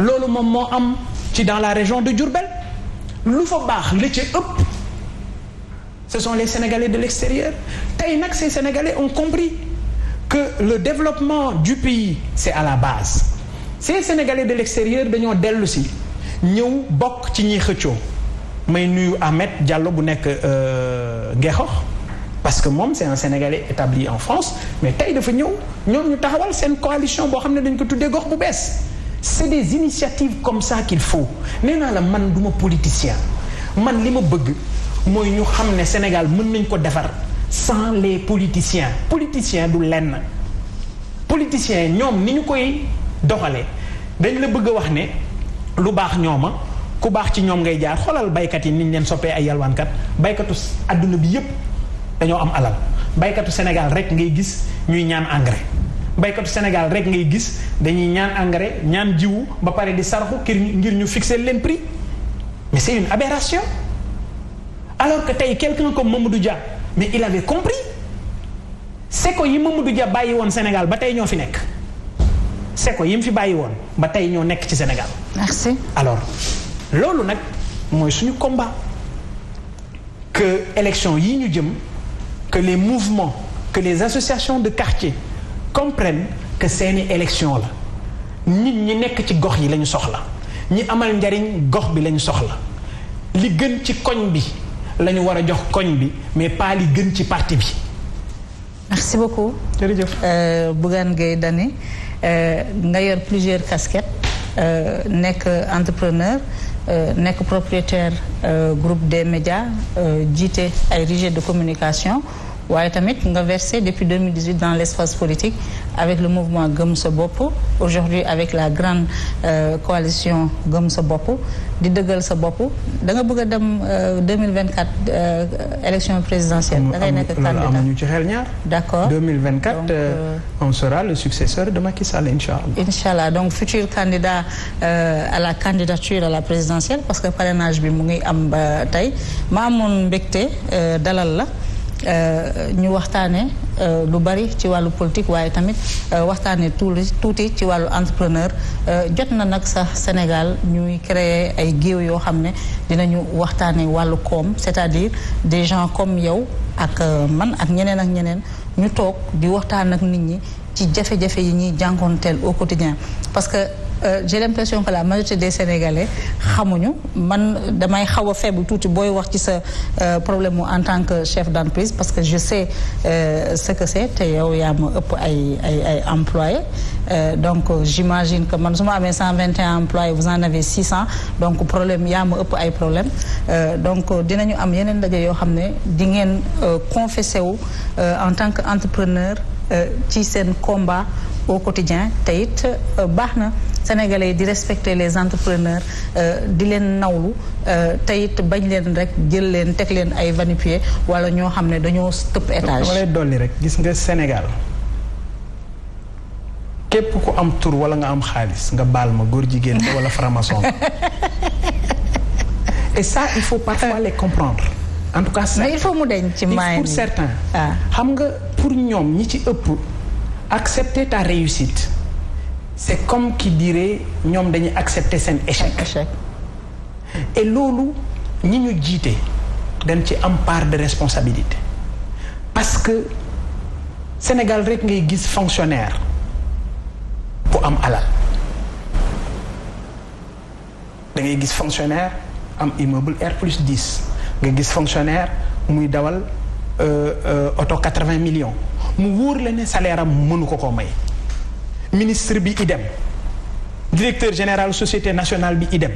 loolu moom moo am ci dans la région de Diourbel lu fa baax la ca ëpp ce sont les Sénégalais de l'extérieur tey nag ces Sénégalais ont compris que le développement du pays c'est à la base ces Sénégalais de l'extérieur dañoo dellu si ñëw bokk ci ñiy xëccoo may nuyu Ahmed Diallo bu nekk Ngexox parce que moom c'est un Sénégalais établi en France mais tey dafa ñëw ñoom ñu taxawal seen coalition boo xam ne dañ ko tuddee gox bu bees c'est des initiatives comme ça qu'il faut nee naa la man du ma politicien man li ma bëgg mooy ñu xam ne Sénégal mën nañ ko defar sans les politiciens du lenn politiciens ñoom ni ñu koy doxalee dañ la bëgg a wax ne lu baax ñooma ku baax ci ñoom ngay jaar xoolal baykat yi niñ leen soppee ay yalwaankat baykatu àdduna bi yépp dañoo am alal baykatu Sénégal rek ngay gis ñuy ñaan engrais baykatu Sénégal rek ngay gis dañuy ñaan engrais ñaan jiwu ba pare di saraxu ngir ñu fixer leen prix mais c'est une aberration alors que tey quelqu'un comme Mamadou Dia mais il avait compris c'est ko yi Mamadou Dia bàyyi woon Sénégal ba tey ñoo fi nekk c'est ko yi mu fi bàyyi woon ba tey ñoo nekk ci Sénégal. Merci. Alors loolu nag mooy suñu combat que élection yi ñu jëm que les mouvements que les associations de quartier comprennent que seeni élection la nit ñi nekk ci gox yi lañu soxla ñi amal njariñ gox bi lañu soxla li gën ci koñ bi lañu war a jox koñ bi mais pas li gën ci parti bi. Merci beaucoup. jërëjëf. Bougane Gueye Dany nga yor plusieurs casquettes nekk entrepreneur nekk propriétaire groupe des médias jiite ay régie de communication waaye tamit nga versé depuis 2018 dans l'espace politique avec le mouvement Gëm Sa Bopp aujourd'hui avec la grande coalition Gëm Sa Bopp di dëggal sa bopp da nga bëgg a dem 2024 élection présidentielle. da ngay nekk candidat amuñu ci xel ñaar. d'accord 2024 donc, on sera le successeur de Macky Sall inchallah. Inchallah donc futur candidat à la candidature à la présidentielle parce que parrainage bi mu ngi am ba tey ma amoon mbégte dalal la. ñu waxtaane lu bari ci wàllu politique waaye tamit waxtaane tuuti ci wàllu entrepreneur jot na nag sax Sénégal ñuy créer ay géew yoo xam ne dinañu waxtaane wàllu koom c'est-à-dire des gens comme yow ak man ak ñeneen ñu toog di waxtaan ak nit ñi ci jafe-jafe yi ñuy jànkoonteel au quotidien parce que j'ai l'impression que la majorité des Sénégalais xamuñu man damay xaw a faible tuuti booy wax ci sa problème mu en tant que chef d'entreprise parce que je sais ce que c'est te yow yaa ma ëpp ay employés donc j'imagine que man su ma amee 121 employés vous en avez 600 donc problème yaa ma ëpp ay problème donc dinañu am yeneen ndaje yoo xam ne di ngeen confessé wu en tant que entrepreneur ci seen combat au quotidien te it baax na Sénégalais yi di respecter les entrepreneurs di leen nawlu te it bañ leen rek jël leen teg leen ay va-nu-pieds wala ñoo xam ne dañoo tëpp étage. dama lay dolli rek gis nga Sénégal képp ku am tur wala nga am xaalis nga baal ma góor jigéen wala franc-maçon et ça il faut parfois les comprendre en tout cas. mais il faut mu deñ ci maay pour certains. xam nga pour ñoom ñi ci ëpp accepter ta réussite. c'est comme qui dirait ñoom dañuy accepter seen échec. et loolu ñi ñu jiite dañ ci am part de responsabilité parce que Sénégal rek ngay gis fonctionnaire bu am alal da ngay gis fonctionnaire am immeuble R+10 nga gis fonctionnaire muy dawal auto 80 millions mu wóor la ne salaire am mënu ko may. ministre bi idem directeur général société nationale bi idem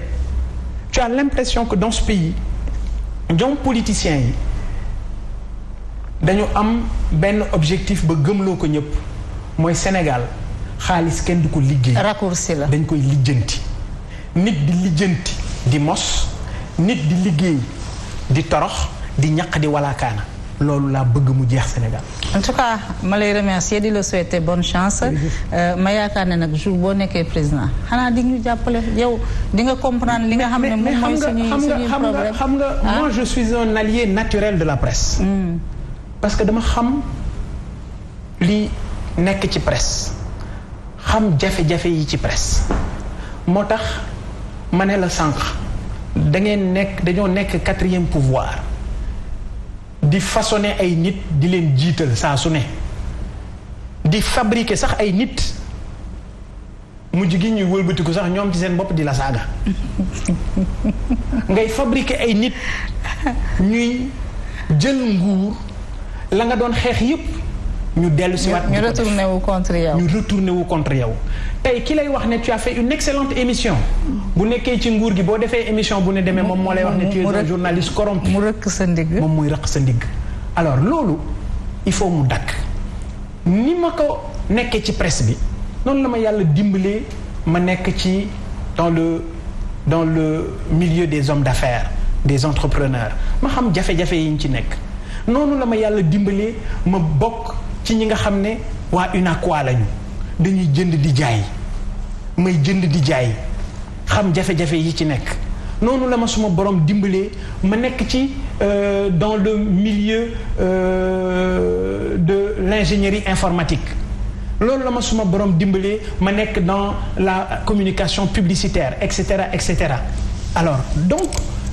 tu as l'impression que dans ce pays ñoom politiciens yi dañu am benn objectif ba gëmloo ko ñëpp mooy Sénégal xaalis kenn du ko liggéey. raccourci la dañ koy lijjanti nit di lijjanti di mos nit di liggéey di torox di ñaq di walaakaana loolu laa bëgg mu jeex Sénégal. en tout cas ma lay remercier di la souhaiter bonne chance. ma yaakaar ne nag jour boo nekkee président xanaa di ñu jàppale yow di nga comprendre li nga xam ne moom mooy suñuy problème. xam nga moi je suis un allié naturel de la presse. parce que dama xam li nekk ci presse xam jafe-jafe yi ci presse moo tax ma ne la sànq dañoo nekk quatrième pouvoir di façonner ay nit di leen jiital saa su ne di fabriquer sax ay nit mujj gi ñuy wëlbatiku sax ñoom ci seen bopp di la saaga ngay fabriquer ay nit ñuy jël nguur la nga doon xeex yépp ñu dellu si waat ñu retourné wu contre yow tey ki lay wax ne tu as fait une excellente émission bu nekkee ci nguur gi boo defee émission bu ne demee moom moo lay wax ne tu es un journaliste corrompu mu rëkk sa ndigg moom muy rëkk sa ndigg alors loolu il faut mu dakk ni ma ko nekkee ci presse bi noonu la ma yàlla dimbalee ma nekk ci dans le milieu des hommes d'affaires des entrepreneurs ma xam jafe-jafe yi ñu ci nekk noonu la ma yàlla dimbalee ma bokk ci ñi nga xam ne waa UNACOIS lañu dañuy jënd di jaay may jënd di jaay xam jafe-jafe yi ci nekk noonu la ma suma borom dimbalee ma nekk ci dans le milieu de l'ingénierie informatique loolu la ma suma borom dimbalee ma nekk dans la communication publicitaire et cetera alors donc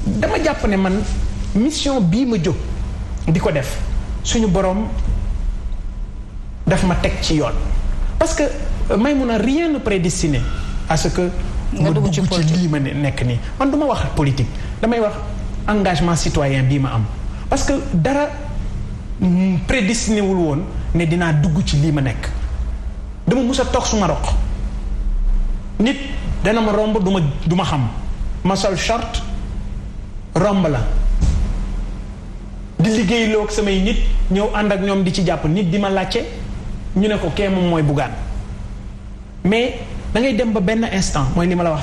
dama jàpp ne man mission bii ma jóg di ko def suñu borom daf ma teg ci yoon parce que Maïmouna rien ne prédestiné à ce que ma dugg ci lii ma nekk nii man du ma wax politique damay wax engagement citoyen bii ma am parce que dara prédestiné wul woon ne dinaa dugg ci lii ma nekk dama mus a toog suma roq nit dana ma romb du ma xam ma sol short romb la di liggéeyloo ak samay nit ñëw ànd ak ñoom di ci jàpp nit di ma laajte ñu ne ko kee moom mooy Bougane mais da ngay dem ba benn instant mooy li ma la wax